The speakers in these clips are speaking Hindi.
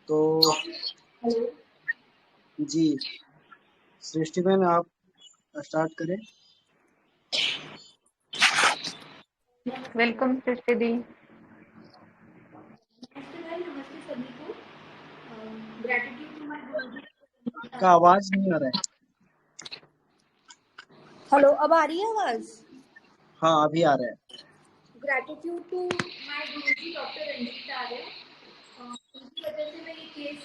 तो हेलो जी, सृष्टि मैम आप स्टार्ट करें। वेलकम सृष्टि दी। नमस्ते सभी को। ग्रैटिट्यूड टू माय आपका आवाज नहीं आ रहा है। हेलो, अब आ रही है आवाज? हाँ, अभी आ रहा है। Gratitude to my Guruji doctor Ranjit Arya. उनकी वजह से मैं ये केस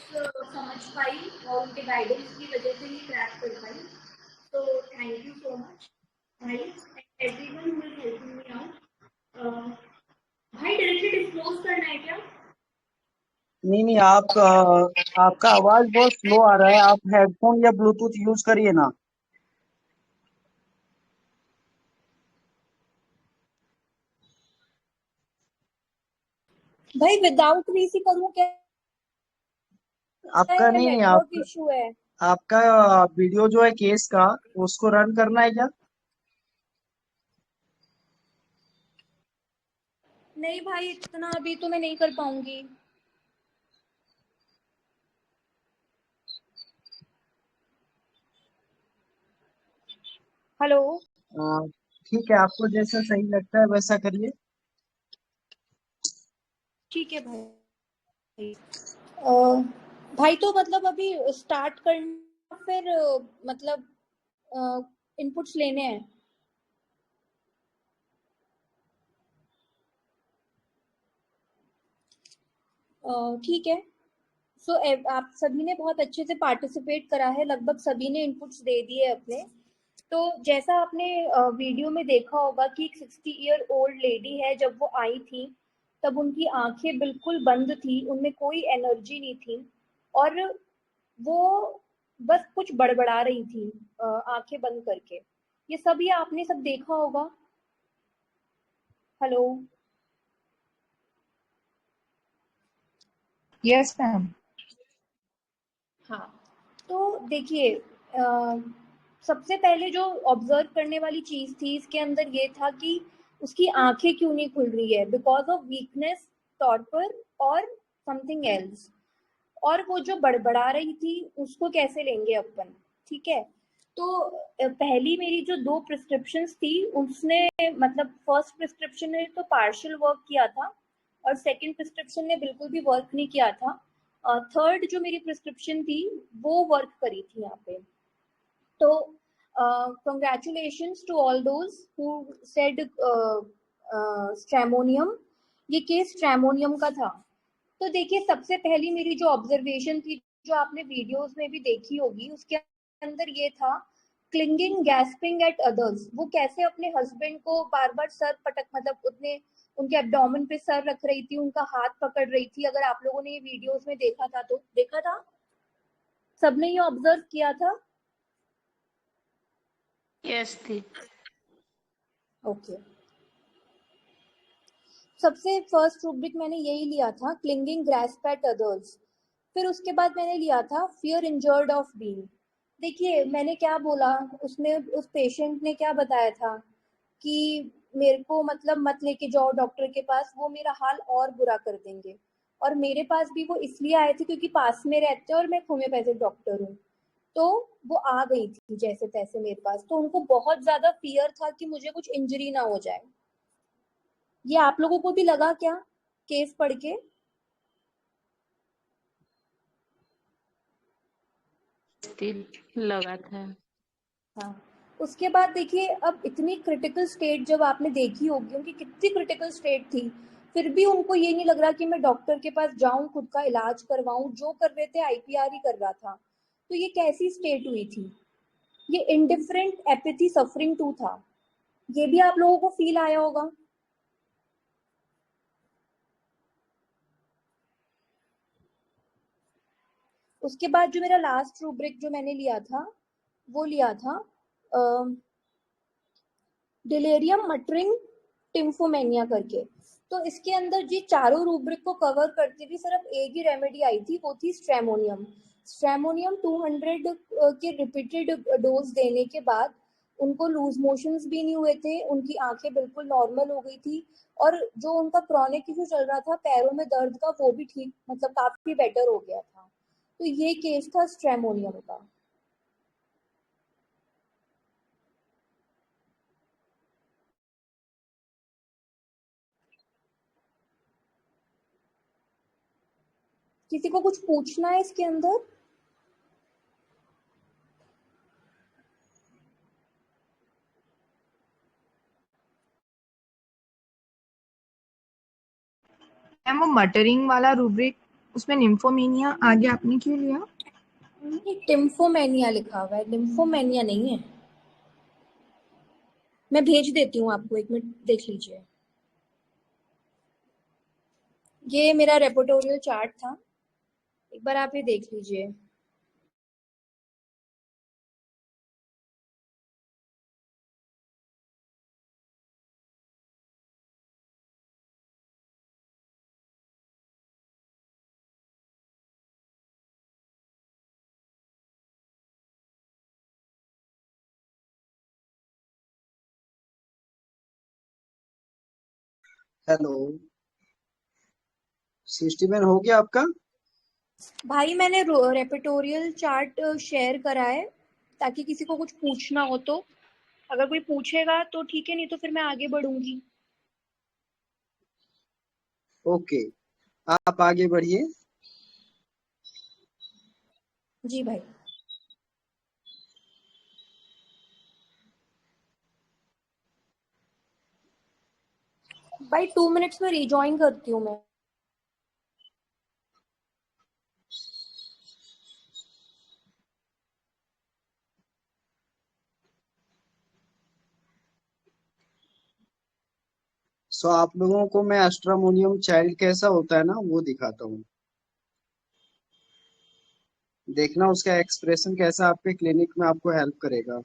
समझ पाई और उनके गाइडेंस की वजह से ही क्रैक कर पाई। तो थैंक यू सो मच भाई, everyone who is helping me out. भाई डायरेक्टली डिस्क्लोज करना है क्या? नहीं, आपका आवाज बहुत स्लो आ रहा है। आप हेडफोन या ब्लूटूथ यूज करिए ना। भाई विदाउट वीसी करूं क्या? आपका नहीं, नेटवर्क इशू है। आपका वीडियो जो है केस का, उसको रन करना है क्या? नहीं भाई, इतना अभी तो मैं नहीं कर पाऊंगी। हेलो, ठीक है, आपको जैसा सही लगता है वैसा करिए। ठीक है भाई। भाई तो मतलब अभी स्टार्ट करना, फिर मतलब इनपुट्स लेने हैं। ठीक है। सो आप सभी ने बहुत अच्छे से पार्टिसिपेट करा है, लगभग सभी ने इनपुट्स दे दिए अपने। तो जैसा आपने वीडियो में देखा होगा कि एक 60 ईयर ओल्ड लेडी है, जब वो आई थी तब उनकी आंखें बिल्कुल बंद थी, उनमें कोई एनर्जी नहीं थी और वो बस कुछ बड़बड़ा रही थी आंखें बंद करके। ये सब ये आपने सब देखा होगा। Hello, yes ma'am. हाँ। तो देखिए, सबसे पहले जो ऑब्जर्व करने वाली चीज थी इसके अंदर ये था कि उसकी आंखें क्यों नहीं खुल रही है, बिकॉज ऑफ वीकनेस, टॉर्पर और समथिंग एल्स। और वो जो बड़बड़ा रही थी उसको कैसे लेंगे अपन, ठीक है। तो पहली मेरी जो 2 प्रिस्क्रिप्शंस थी उसने, मतलब फर्स्ट प्रिस्क्रिप्शन ने तो पार्शियल वर्क किया था और सेकंड प्रिस्क्रिप्शन ने बिल्कुल भी वर्क नहीं किया था। थर्ड जो मेरी प्रिस्क्रिप्शन थी वो वर्क करी थी यहाँ पे। तो congratulations to all those who said stramonium. ये केस स्ट्रेमोनियम का था। तो देखिए, सबसे पहली मेरी जो ऑब्जर्वेशन थी, जो आपने वीडियोस में भी देखी होगी, उसके अंदर ये था क्लिंगिंग गैस्पिंग एट अदर्स। वो कैसे अपने हस्बैंड को बार बार सर पटक, मतलब उतने उनके एब्डोमेन पे सर रख रही थी, उनका हाथ पकड़ रही थी। अगर आप लोगों ने ये वीडियोस में देखा था तो देखा था, सबने ये ऑब्जर्व किया था। यस थी। ओके। सबसे फर्स्ट रूब्रिक मैंने यही लिया था, क्लिंगिंग ग्रैस्प एट अदर्स। फिर उसके बाद मैंने लिया था फियर इंजर्ड ऑफ बीइंग। देखिए मैंने क्या बोला, उसने, उस पेशेंट ने क्या बताया था कि मेरे को मतलब मत लेके जाओ डॉक्टर के पास, वो मेरा हाल और बुरा कर देंगे। और मेरे पास भी वो इसलिए आए थे क्योंकि पास में रहते हैं और मैं होम्योपैथिक डॉक्टर हूँ। तो वो आ गई थी जैसे तैसे मेरे पास, तो उनको बहुत ज्यादा फियर था कि मुझे कुछ इंजरी ना हो जाए। ये आप लोगों को भी लगा क्या केस पढ़ के? लगा था। हाँ। उसके बाद देखिए, अब इतनी क्रिटिकल स्टेट जब आपने देखी होगी, उनकी कितनी क्रिटिकल स्टेट थी, फिर भी उनको ये नहीं लग रहा कि मैं डॉक्टर के पास जाऊं, खुद का इलाज करवाऊं। जो कर रहे थे आईपीआर ही कर रहा था। तो ये कैसी स्टेट हुई थी? ये इंडिफरेंट एपिथी सफरिंग टू था। ये भी आप लोगों को फील आया होगा। उसके बाद जो मेरा लास्ट रूब्रिक जो मैंने लिया था, वो लिया था डिलेरियम मटरिंग टिम्फोमेनिया करके। तो इसके अंदर जी चारों रूब्रिक को कवर करती हुई सिर्फ एक ही रेमेडी आई थी, वो थी स्ट्रेमोनियम। स्ट्रेमोनियम 200 के रिपीटेड डोज देने के बाद उनको लूज मोशंस भी नहीं हुए थे, उनकी आंखें बिल्कुल नॉर्मल हो गई थी, और जो उनका क्रॉनिक इशू चल रहा था पैरों में दर्द का, वो भी ठीक, मतलब काफी बेटर हो गया था। तो ये केस था स्ट्रेमोनियम का। किसी को कुछ पूछना है इसके अंदर? मैम वो मटरिंग वाला रूब्रिक, उसमें निम्फोमेनिया आगे आपने क्यों लिया? टिम्फोमेनिया लिखा हुआ है, लिम्फोमेनिया नहीं है। मैं भेज देती हूँ आपको, 1 मिनट देख लीजिए। ये मेरा रेपोटोरियल चार्ट था, एक बार आप ये देख लीजिए। हेलो, सृष्टि मैन हो गया आपका? भाई मैंने रेपोटोरियल चार्ट शेयर करा है, ताकि किसी को कुछ पूछना हो तो, अगर कोई पूछेगा तो ठीक है, नहीं तो फिर मैं आगे बढ़ूंगी। ओके, आप आगे बढ़िए। जी भाई। भाई 2 मिनट्स में रिजॉइन करती हूँ मैं। सो आप लोगों को मैं एस्ट्रामोनियम चाइल्ड कैसा होता है ना वो दिखाता हूँ। देखना उसका एक्सप्रेशन कैसा आपके क्लिनिक में आपको हेल्प करेगा।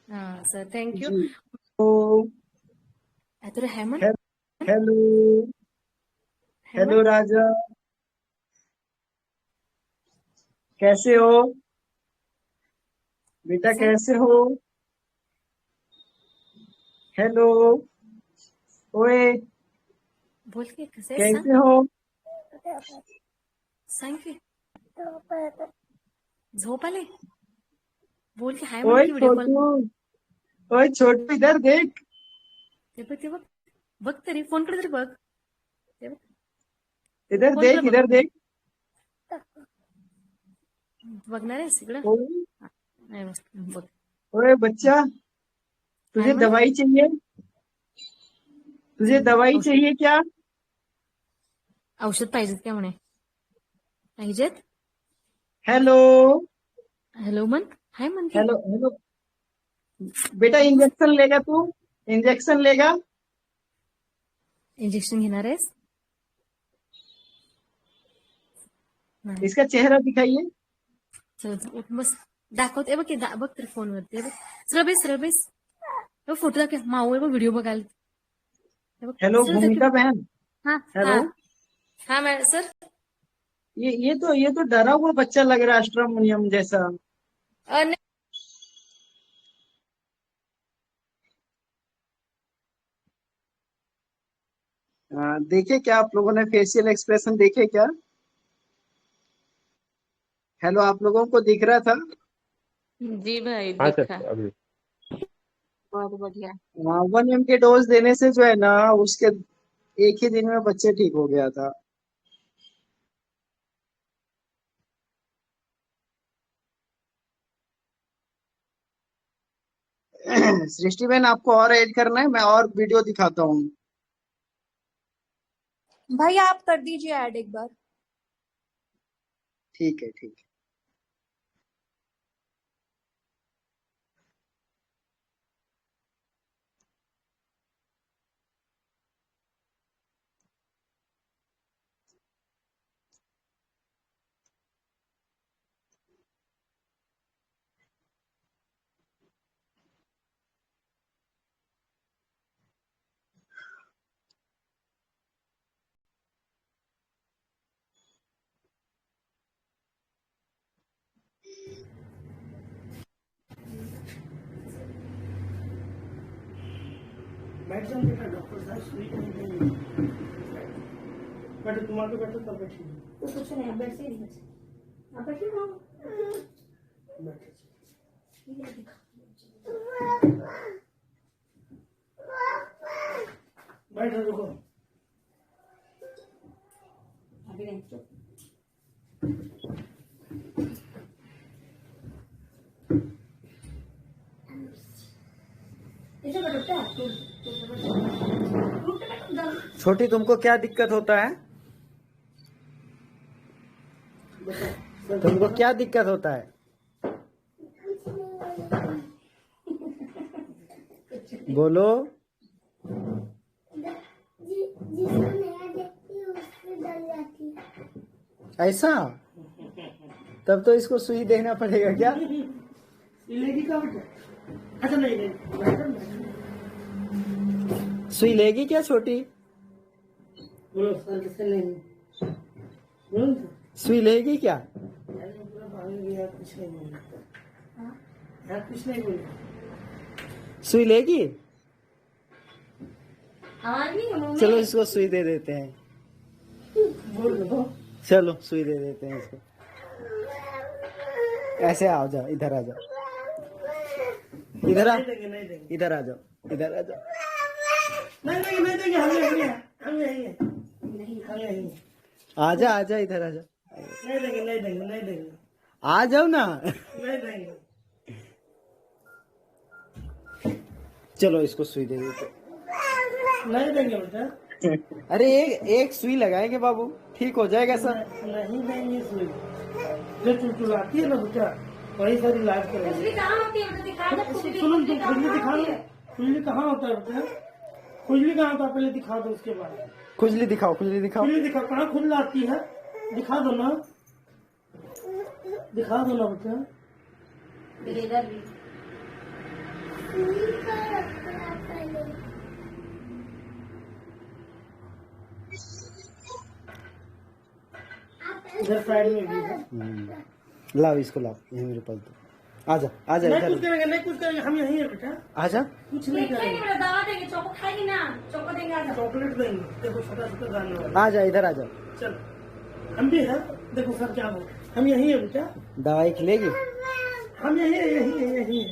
हाँ सर, थैंक यू। जी। तो तो हेमन, हेलो, हेमन हेलो राजा, कैसे हो बेटा, सर, कैसे हो? हेलो, ओए, बोल के कसे सांग कैसे हो? सांग की झोप आले, बोल के हाय म्हण ओए की व्हिडिओ कॉल। छोटू, ओए छोटू इधर देख, ते बघ बघ तरी फोन कडे तरी बघ, ते बघ इधर फोन कडे देख, बघ, इधर देख। बघणार आहेस इकडं? ओए, नाही बघ, ओए बच्चा, हाय तुझे म्हणे, दवाई चाहिए? तुझे दवाई औषध चाहिए क्या? औषध पाहिजेत काय म्हणे, पाहिजेत? हेलो, हॅलो म्हण, हाय म्हण की हेलो, हेलो बेटा, गप्पूस, इंजेक्शन लेगा तू? इंजेक्शन लेगा? इंजेक्शन घेणार आहेस? नाही, इसका चेहरा दिखाइए। चल उठ बस, दाखवते बघ की, बघ तरी फोनवरती, बघ सरळ बेस, सरळ बेस, फोटो दाखव, माऊ बघ व्हिडिओ बघायला, हे बघ हेलो सरळ दाखव, भूमिका बहन, हाँ हेलो। हाँ हाँ मैं सर। ये तो डरा हुआ बच्चा लग रहा है, एस्ट्रामोनियम जैसा। नहीं, देखे क्या आप लोगों ने फेशियल एक्सप्रेशन देखे क्या? हेलो, आप लोगों को दिख रहा था? जी भाई हाँ दिखा। सर अभी बहुत बढ़िया। 1 mg के डोज देने से जो है ना, उसके एक ही दिन में बच्चे ठीक हो गया था। सृष्टि बहन, आपको और ऐड करना है? मैं और वीडियो दिखाता हूँ। भाई आप कर दीजिए ऐड एक बार। ठीक है, ठीक है। बैठ जाओ बेटा, डॉक्टर साहब सुई नहीं देंगे। बैठो, तुम आगे बैठो, तब बैठिए। तो कुछ नहीं, बेड से नहीं बचे। आप बैठिए ना। बैठो। ठीक है, दिखा। बैठो, रुको। अभी नहीं, चुप। ऐसे बैठो क्या? छोटी, तुमको क्या दिक्कत होता है? तुमको क्या दिक्कत होता है? बोलो। जिसको नया देखती है उससे डर जाती है। ऐसा? तब तो इसको सुई देना पड़ेगा क्या? लेगी क्या बेटा? अच्छा नहीं नहीं, सुई लेगी क्या छोटी? बोलो सर, किससे लेंगे? बोलो ना। सुई लेगी क्या? पूरा भाग गया, कुछ नहीं बोला। यार कुछ नहीं बोला। सुई लेगी? आवाज नहीं है मुंह में। चलो इसको सुई दे देते हैं। बोल दो। चलो सुई दे देते हैं इसको। ऐसे आ जाओ, इधर आ जाओ, इधर आ, नहीं देंगे, नहीं देंगे, इधर आ जाओ, इधर आ जाओ। नहीं देंगे, नहीं देंगे। हम यही हैं, हम यही हैं, हम यही हैं। आजा आजा, इधर आ जाओ। नहीं देंगे, नहीं देंगे, नहीं देंगे, आ जाओ ना। नहीं देंगे। चलो इसको सुई दे देते। नहीं देंगे बेटा, अरे एक सुई लगाएंगे बाबू, ठीक हो जाएगा सब। नहीं देंगे सुई। जो चुलचुलाती है ना बेटा, वही सारी इलाज करेंगे। खुजली कहाँ होती है? दिखा दो खुजली। सुनो, तुम खुजली दिखा दो। खुजली कहाँ होता है बेटा? खुजली कहाँ होता है, पहले दिखा दो, उसके बाद खुजली दिखाओ, खुजली दिखाओ। खुजली दिखाओ। कहाँ खुजलाती है? दिखा दो ना, दिखा दो ना बेटा। इधर भी। सुई का रखना पहले। इधर साइड में भी है। लाओ इसको, लाओ यहीं मेरे पास दो। आजा आजा, नहीं इधर कुछ करेंगे, नहीं कुछ करेंगे, हम यही है बेटा, आजा। कुछ नहीं करेंगे। दवा देंगे, चौको खाएगी ना, चौको देंगे। आ जाओ। चॉकलेट देंगे, देखो छोटा छोटा दाने वाला। आजा, इधर आ जाओ। चलो, हम भी है, देखो सर क्या बोल, हम यही है बेटा, दवाई खिलेगी? हम यही है, यही है, यही है,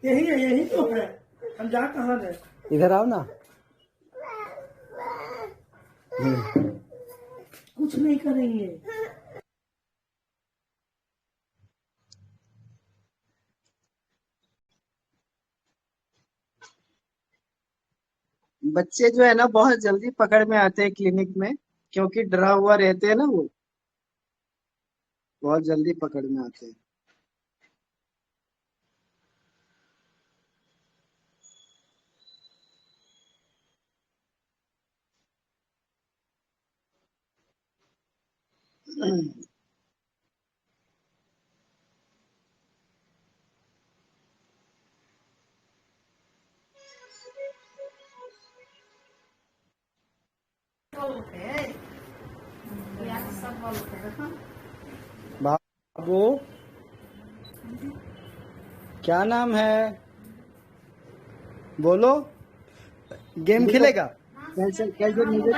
यही है, यही तो है। हम जा कहाँ रहे? इधर आओ ना। कुछ नहीं करेंगे। बच्चे जो है ना बहुत जल्दी पकड़ में आते हैं क्लिनिक में, क्योंकि डरा हुआ रहते हैं ना, वो बहुत जल्दी पकड़ में आते हैं। बाबू, क्या नाम है? बोलो। गेम खेलेगा? कैसे कैसे मुझे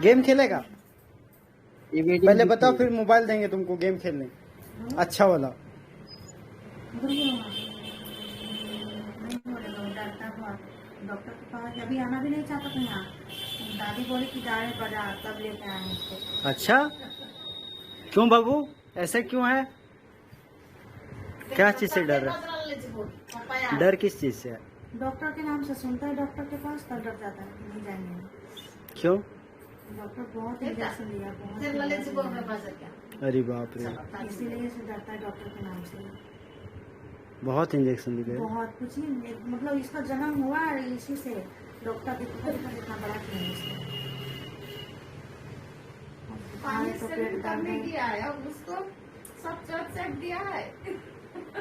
गेम खेलेगा? ये वीडियो पहले बताओ, फिर मोबाइल देंगे तुमको गेम खेलने, अच्छा वाला। डॉक्टर के पास अभी आना भी नहीं चाहता था यहाँ। दादी बोली कि जाए बाजार, तब लेके आए उसको। अच्छा, क्यों बाबू, ऐसे क्यों है? क्या चीज से डर है? डर किस चीज से है? डॉक्टर के नाम से सुनता है डॉक्टर के पास, तब डर जाता है, नहीं जाएंगे। क्यों? डॉक्टर बहुत इंजेक्शन लिया, बहुत अरे बाप रे, इसीलिए से डरता है डॉक्टर के नाम से। बहुत इंजेक्शन दिए। बहुत कुछ नहीं, मतलब इसका जन्म हुआ है इसी से। डॉक्टर दिखा इतना बड़ा क्यों है इसको? पानी तो पेट दर्द है, उसको सब चोट सेट दिया है।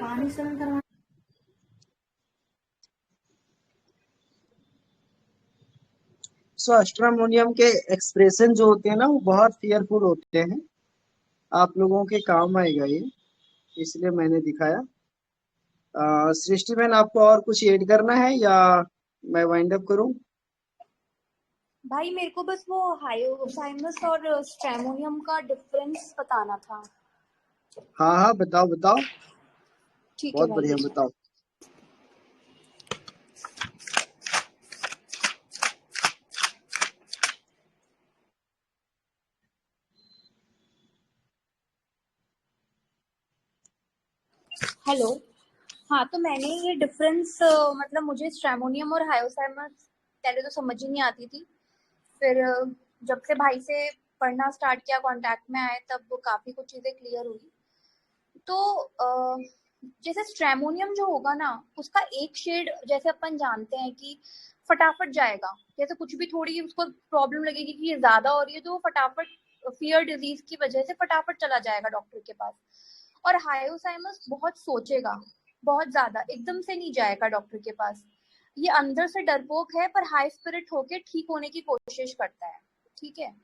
पानी सेवन करवा। सो एस्ट्रामोनियम के एक्सप्रेशन जो होते हैं ना, वो बहुत फियरफुल होते हैं। आप लोगों के काम आएगा ये, इसलिए मैंने दिखाया। सृष्टि बहन, आपको और कुछ ऐड करना है या मैं वाइंड अप करूं? भाई मेरे को बस वो हायोसाइमस और स्ट्रेमोनियम का डिफरेंस बताना था। हाँ हाँ, बताओ बताओ, ठीक है बहुत भाई। बढ़िया, बताओ। हेलो। हाँ, तो मैंने ये डिफरेंस मतलब मुझे स्ट्रेमोनियम और हायोसाइमस पहले तो समझ ही नहीं आती थी। फिर जब से भाई से पढ़ना स्टार्ट किया, कांटेक्ट में आए, तब वो काफ़ी कुछ चीज़ें क्लियर हुई। तो जैसे स्ट्रेमोनियम जो होगा ना, उसका एक शेड जैसे अपन जानते हैं कि फटाफट जाएगा। जैसे कुछ भी थोड़ी उसको प्रॉब्लम लगेगी कि ये ज़्यादा हो रही है, तो वो फटाफट फियर डिजीज की वजह से फटाफट चला जाएगा डॉक्टर के पास। और हायोसाइमस बहुत सोचेगा, बहुत ज़्यादा, एकदम से नहीं जाएगा डॉक्टर के पास। ये अंदर से डरपोक है, पर हाई स्पिरिट होके ठीक होने की कोशिश करता है। ठीक है।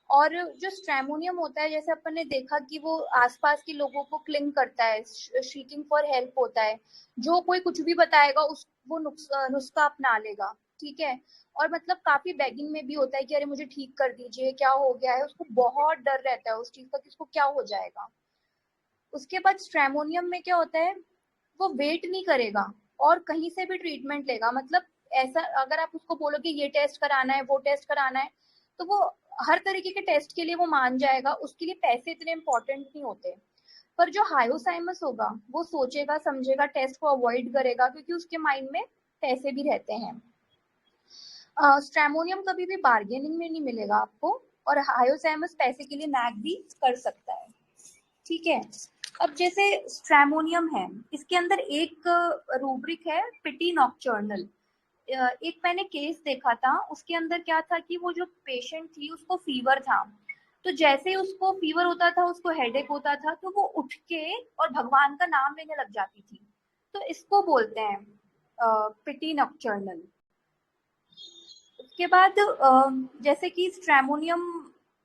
और जो स्ट्रेमोनियम होता है, जैसे अपन ने देखा कि वो आसपास के लोगों को क्लिंग करता है, शीकिंग फॉर हेल्प होता है। जो कोई कुछ भी बताएगा उस वो नुस्खा अपना लेगा। ठीक है। और मतलब काफी बेगिंग में भी होता है कि अरे मुझे ठीक कर दीजिए, क्या हो गया है। उसको बहुत डर रहता है उस चीज का कि उसको क्या हो जाएगा। उसके बाद स्ट्रेमोनियम में क्या होता है, वो वेट नहीं करेगा और कहीं से भी ट्रीटमेंट लेगा। मतलब ऐसा अगर आप उसको बोलोगे ये टेस्ट कराना है, वो टेस्ट कराना है, तो वो हर तरीके के टेस्ट के लिए वो मान जाएगा। उसके लिए पैसे इतने इंपॉर्टेंट नहीं होते। पर जो हायोसाइमस होगा, वो सोचेगा, समझेगा, टेस्ट को अवॉइड करेगा, क्योंकि उसके माइंड में पैसे भी रहते हैं। स्ट्रेमोनियम कभी भी बार्गेनिंग में नहीं मिलेगा आपको, और हायोसाइमस पैसे के लिए नैग भी कर सकता है। ठीक है। अब जैसे स्ट्रेमोनियम है, इसके अंदर एक रूब्रिक है, पिटी नॉक्चर्नल। एक मैंने केस देखा था, उसके अंदर क्या था कि वो जो पेशेंट थी उसको फीवर था। तो जैसे ही उसको फीवर होता था, उसको हेडेक होता था, तो वो उठ के और भगवान का नाम लेने लग जाती थी। तो इसको बोलते हैं पिटी नॉक्चर्नल। उसके बाद जैसे कि स्ट्रेमोनियम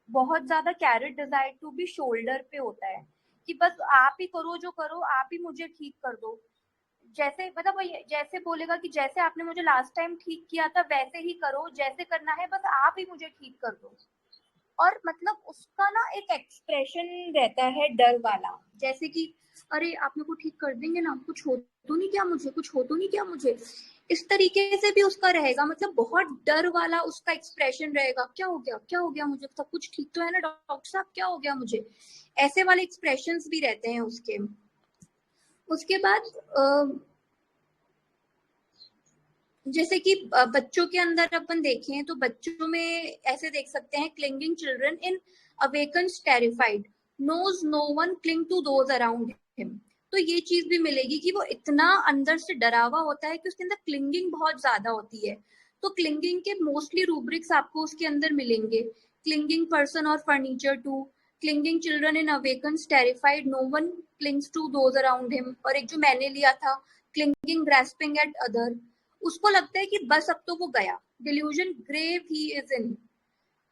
बहुत ज्यादा carried desire to be shoulder पे होता है, कि बस आप ही करो, जो करो आप ही मुझे ठीक कर दो। जैसे मतलब वो जैसे बोलेगा कि जैसे आपने मुझे लास्ट टाइम ठीक किया था वैसे ही करो, जैसे करना है बस आप ही मुझे ठीक कर दो। और मतलब उसका ना एक एक्सप्रेशन रहता है डर वाला, जैसे कि अरे आप मेरे को ठीक कर देंगे ना, कुछ हो तो नहीं क्या मुझे, कुछ हो तो नहीं क्या मुझे। इस तरीके से भी उसका रहेगा, मतलब बहुत डर वाला उसका एक्सप्रेशन रहेगा। क्या हो गया, क्या हो गया मुझे, सब कुछ ठीक तो है ना डॉक्टर साहब, क्या हो गया मुझे। ऐसे वाले एक्सप्रेशंस भी रहते हैं उसके। उसके बाद जैसे कि बच्चों के अंदर अपन देखें तो बच्चों में ऐसे देख सकते हैं, clinging children in awakens terrified, knows no one cling to those around him. तो ये चीज भी मिलेगी कि वो इतना अंदर से डरा हुआ होता है कि उसके अंदर क्लिंगिंग बहुत ज्यादा होती है। तो क्लिंगिंग के मोस्टली रूब्रिक्स आपको उसके अंदर मिलेंगे, क्लिंगिंग पर्सन और furniture too, clinging children in awakens terrified, no one clings to those around him, और एक जो मैंने लिया था, क्लिंगिंग ग्रास्पिंग एट अदर। उसको लगता है कि बस अब तो वो गया, delusion grave he is in.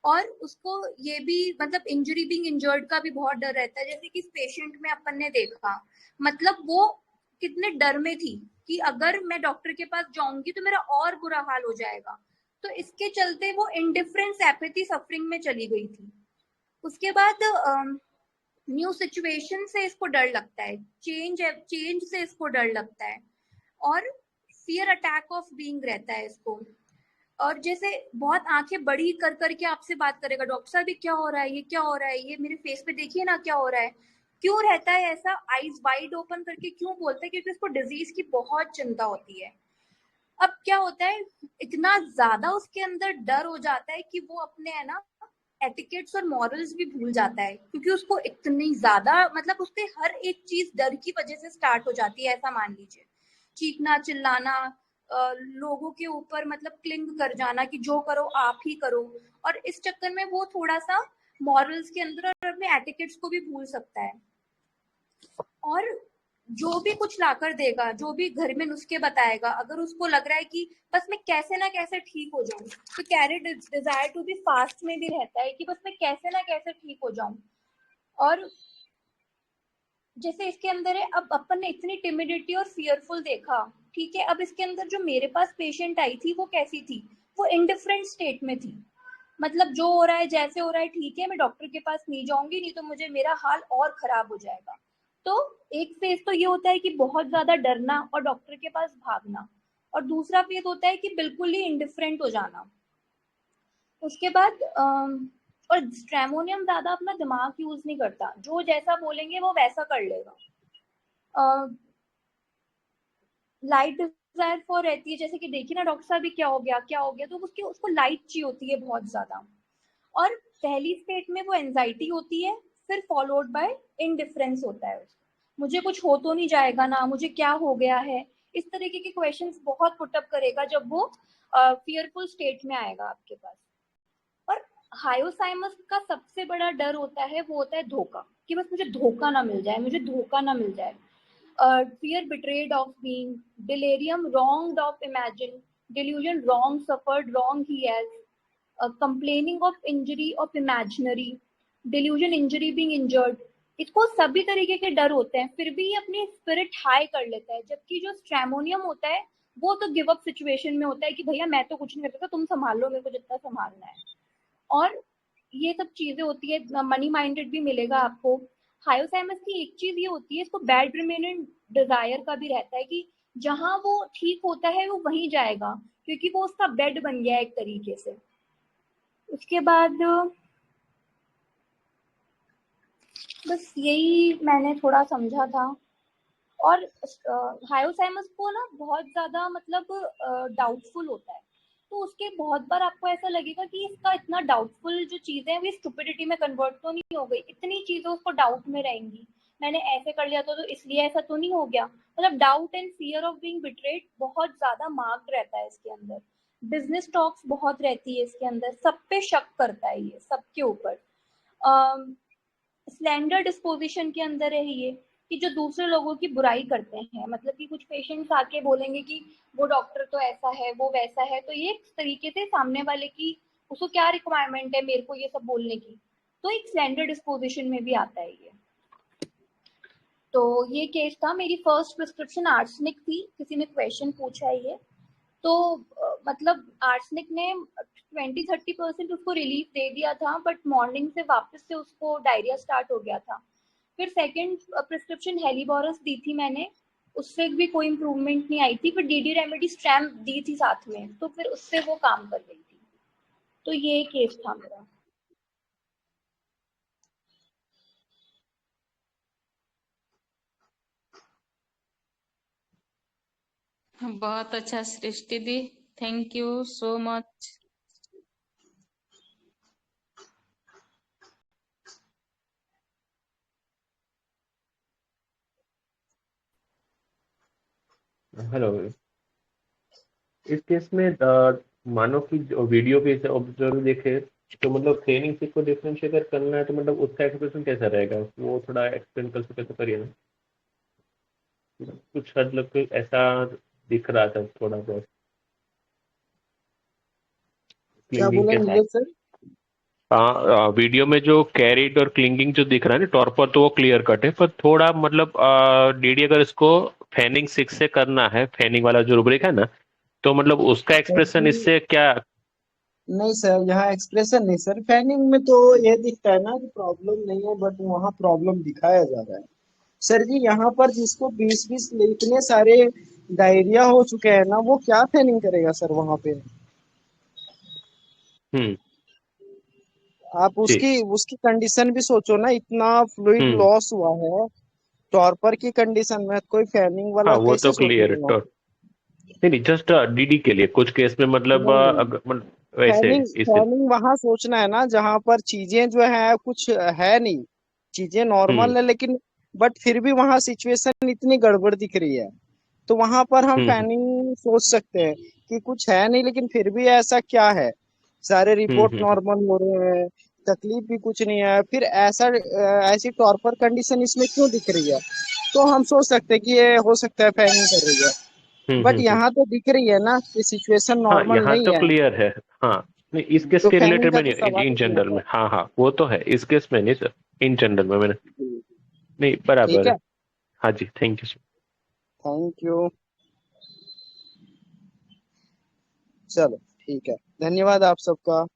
और उसको ये भी मतलब इंजरी बीइंग इंजर्ड का भी बहुत डर रहता है। जैसे कि इस पेशेंट में अपन ने देखा, मतलब वो कितने डर में थी कि अगर मैं डॉक्टर के पास जाऊंगी तो मेरा और बुरा हाल हो जाएगा। तो इसके चलते वो इंडिफरेंस, एपैथी, सफरिंग में चली गई थी। उसके बाद न्यू सिचुएशन से इसको डर लगता है, चेंज से इसको डर लगता है, और फियर अटैक ऑफ बीइंग रहता है इसको। और जैसे बहुत आंखें बड़ी कर करके आपसे बात करेगा, डॉक्टर साहब ये क्या हो रहा है, ये क्या हो रहा है, ये मेरे फेस पे देखिए ना क्या हो रहा है। क्यों रहता है ऐसा, आईज वाइड ओपन करके क्यों बोलता है, क्योंकि उसको डिजीज की बहुत चिंता होती है। अब क्या होता है, इतना ज्यादा उसके अंदर डर हो जाता है कि वो अपने है ना एटिकेट्स और मॉरल्स भी भूल जाता है, क्योंकि उसको इतनी ज्यादा मतलब उसके हर एक चीज डर की वजह से स्टार्ट हो जाती है। ऐसा मान लीजिए, चीखना चिल्लाना, लोगों के ऊपर मतलब क्लिंग कर जाना कि जो करो आप ही करो। और इस चक्कर में वो थोड़ा सा मॉरल्स के अंदर और अपने एटिकेट्स को भी भूल सकता है। और जो भी कुछ लाकर देगा, जो भी घर में नुस्खे बताएगा, अगर उसको लग रहा है कि बस मैं कैसे ना कैसे ठीक हो जाऊं, तो carry desire to be fast में भी रहता है कि बस मैं कैसे ना कैसे ठीक हो जाऊं। और जैसे इसके अंदर है, अब अपन ने इतनी टिमिडिटी और फियरफुल देखा, ठीक है, अब इसके अंदर जो मेरे पास पेशेंट आई थी वो कैसी थी, वो इंडिफरेंट स्टेट में थी, मतलब जो हो रहा है जैसे हो रहा है ठीक है, मैं डॉक्टर के पास नहीं जाऊंगी, नहीं तो मुझे मेरा हाल और खराब हो जाएगा। तो एक फेज तो ये होता है कि बहुत ज्यादा डरना और डॉक्टर के पास भागना, और दूसरा फेज होता है कि बिल्कुल ही इंडिफरेंट हो जाना। उसके बाद और स्ट्रेमोनियम ज्यादा अपना दिमाग यूज नहीं करता, जो जैसा बोलेंगे वो वैसा कर लेगा। लाइट डिजायर फॉर रहती है, जैसे कि देखिए ना डॉक्टर साहब भी क्या हो गया, तो उसको लाइट चाहिए होती है बहुत ज्यादा। और पहली स्टेट में वो एंजाइटी होती है, फिर फॉलोड बाय इंडिफरेंस होता है, मुझे कुछ हो तो नहीं जाएगा ना, मुझे क्या हो गया है, इस तरीके के क्वेश्चंस बहुत पुटअप करेगा जब वो फियरफुल स्टेट में आएगा आपके पास। और हायोसाइमस का सबसे बड़ा डर होता है, वो होता है धोखा, कि बस मुझे धोखा ना मिल जाए, मुझे धोखा ना मिल जाए। fear betrayed of being, delirium wronged of imagine, delusion wrong suffered wrong he has, complaining of injury of imaginary, delusion injury being injured। इसको सभी तरीके के डर होते हैं, फिर भी ये अपनी स्पिरिट हाई कर लेता है, जबकि जो स्ट्रेमोनियम होता है वो तो गिव अप सिचुएशन में होता है कि भैया मैं तो कुछ नहीं कर सकता, तुम संभाल लो, मेरे को जितना संभालना है। और ये सब चीजें होती है, मनी माइंडेड भी मिलेगा आपको। हायोसाइमस की एक चीज ये होती है, इसको बैड रिमेनेंट डिजायर का भी रहता है कि जहां वो ठीक होता है वो वहीं जाएगा, क्योंकि वो उसका बेड बन गया है एक तरीके से। उसके बाद बस यही मैंने थोड़ा समझा था। और हायोसाइमस को ना बहुत ज्यादा मतलब डाउटफुल होता है, तो उसके बहुत बार आपको ऐसा लगेगा कि इसका इतना डाउटफुल जो चीजें हैं वो स्टुपिडिटी में कन्वर्ट तो नहीं हो गई, इतनी चीजें उसको डाउट में रहेंगी, मैंने ऐसे कर लिया तो इसलिए ऐसा तो नहीं हो गया, मतलब doubt and fear of being betrayed बहुत ज्यादा मार्क्ड रहता है इसके अंदर। बिजनेस टॉक्स बहुत रहती है इसके अंदर, सब पे शक करता है ये, सबके ऊपर। स्लैंडर डिस्पोजिशन के अंदर है ये, कि जो दूसरे लोगों की बुराई करते हैं, मतलब कि कुछ पेशेंट्स आके बोलेंगे कि वो डॉक्टर तो ऐसा है वो वैसा है, तो ये तरीके से सामने वाले की उसको क्या रिक्वायरमेंट है मेरे को ये सब बोलने की, तो एक स्लैंडर डिस्पोजिशन में भी आता है ये। तो ये केस था, मेरी फर्स्ट प्रिस्क्रिप्शन आर्सेनिक थी, किसी ने क्वेश्चन पूछा है ये, तो मतलब आर्सेनिक ने 20-30% उसको रिलीफ दे दिया था, बट मॉर्निंग से वापस से उसको डायरिया स्टार्ट हो गया था। फिर सेकंड प्रिस्क्रिप्शन हेलीबोरस दी थी मैंने, उससे भी कोई इम्प्रूवमेंट नहीं आई थी, फिर डीडी रेमेडी स्ट्रैम्प दी थी साथ में, तो फिर उससे वो काम कर रही थी। तो ये केस था मेरा। बहुत अच्छा Srishti di, thank you so much. Hello, इस केस में मानो कि वीडियो पे ऑब्जर्व देखे तो मतलब ट्रेनिंग से को डिफरेंशिएट करना है, तो मतलब उसका एक्सप्रेशन कैसा रहेगा वो थोड़ा एक्सप्लेन कर सके तो करिए ना। कुछ हद तक ऐसा दिख रहा था थोड़ा बहुत। क्या बोलेंगे सर? हाँ, वीडियो में जो कैरिड और क्लिंगिंग जो दिख रहा है ना टॉर्पर, तो वो क्लियर कट है, पर थोड़ा मतलब डीडी अगर इसको फैनिंग 6 से करना है, फैनिंग वाला जो रूब्रिक है ना, तो मतलब उसका एक्सप्रेशन इससे क्या? नहीं सर, यहाँ एक्सप्रेशन नहीं सर, फैनिंग में तो ये दिखता है ना कि प्रॉब्लम नहीं है, बट वहाँ प्रॉब्लम दिखाया जा रहा है सर जी। यहाँ पर जिसको 20-20 इतने सारे डायरिया हो चुके हैं ना, वो क्या फैनिंग करेगा सर वहाँ पे? आप उसकी कंडीशन भी सोचो ना, इतना फ्लूइड लॉस हुआ है टॉर्पर की कंडीशन में, कोई फैनिंग वाला वो कैसे तो क्लियर सोचेगा? नहीं, जस्ट डीडी के लिए कुछ केस में मतलब वैसे फैनिंग वहां सोचना है ना जहां पर चीजें जो है कुछ है नहीं, चीजें नॉर्मल है, लेकिन बट फिर भी वहां सिचुएशन इतनी गड़बड़ दिख रही है, तो वहां पर हम फैनिंग सोच सकते हैं कि कुछ है नहीं, लेकिन फिर भी ऐसा क्या है, सारे रिपोर्ट नॉर्मल हो रहे हैं, तकलीफ भी कुछ नहीं है, फिर ऐसी टॉर्पर कंडीशन इसमें क्यों दिख रही है, तो हम सोच सकते हैं कि ये हो सकता है फैनिंग कर रही है। बट यहाँ तो दिख रही है ना कि सिचुएशन नॉर्मल यहाँ नहीं तो है, क्लियर है। हाँ नहीं, इस केस तो के फैनिंग रिलेटेड का में तो नहीं, सवाल इन ही नहीं जनरल में। आता। हाँ वो तो है, इस केस में नहीं सर, इन जनरल में मैंने नहीं, बराबर ठीक है। है, हाँ जी, थैंक यू। Thank you. चलो ठीक है, धन्यवाद आप सबका।